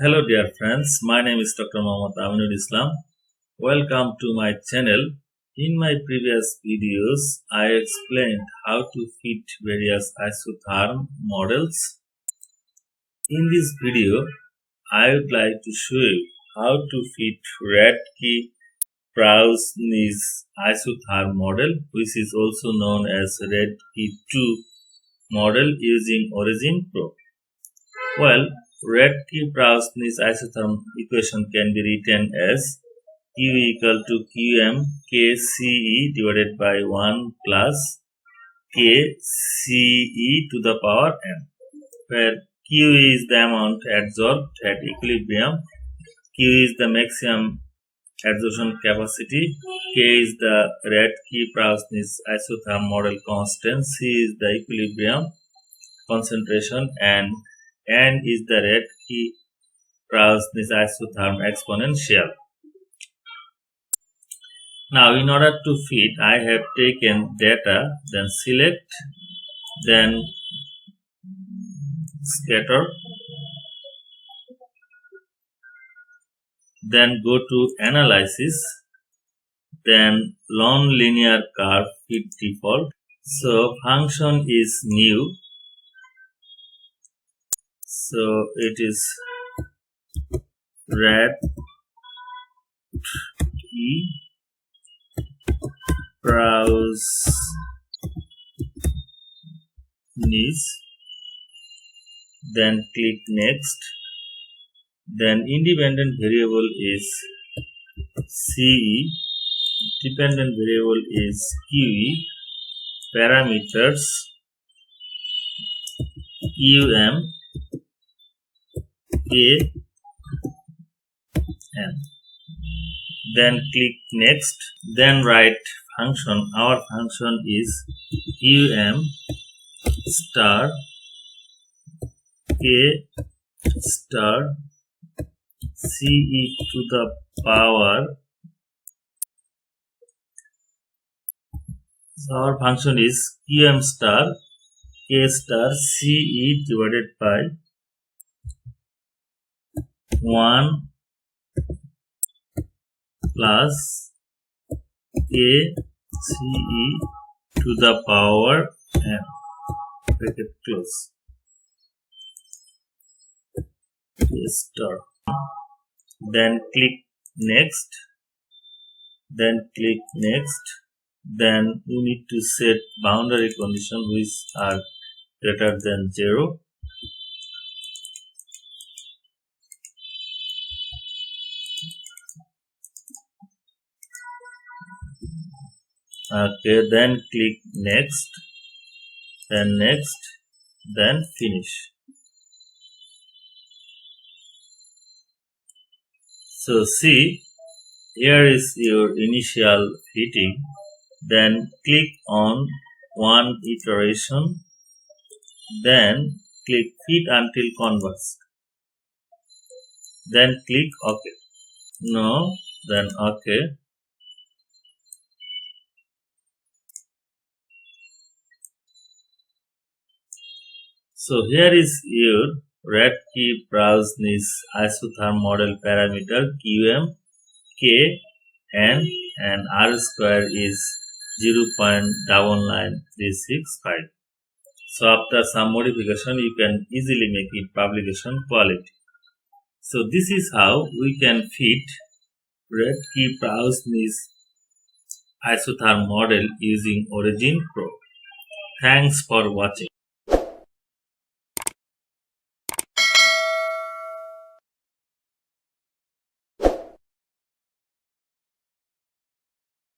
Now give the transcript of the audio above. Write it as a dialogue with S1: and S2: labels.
S1: Hello dear friends, my name is Dr. Aminulchem. Welcome to my channel. In my previous videos, I explained how to fit various isotherm models. In this video, I would like to show you how to fit Radke Prausnitz isotherm model, which is also known as Radke II model using origin probe. Well, Radke Prausnitz isotherm equation can be written as Q equal to Qm Kce divided by 1 plus Kce to the power m, where Q is the amount adsorbed at equilibrium, Q is the maximum adsorption capacity, K is the Radke Prausnitz isotherm model constant, C is the equilibrium concentration, and N is the Radke Prausnitz isotherm exponential. Now, in order to fit, I have taken data, then select, then scatter, then go to analysis, then nonlinear curve fit default. So function is new. So it is Radke Prausnitz, then click next, then independent variable is CE, dependent variable is QE, parameters UM, K, M. Then click next, then write function. Our function is UM star K star CE to the power. So our function is QM star K star CE divided by 1 plus Kce to the power m, bracket close, star. Then click next, then click next, then you need to set boundary condition which are greater than 0. Okay, then click next, then next, then finish. So see, here is your initial fitting. Then click on one iteration, then click fit until converged. Then click OK. No, then OK. So here is your Radke Prausnitz isotherm model parameter Qm, K, N, and R square is 0.99365. So after some modification, you can easily make it publication quality. So this is how we can fit Radke Prausnitz isotherm model using origin probe. Thanks for watching.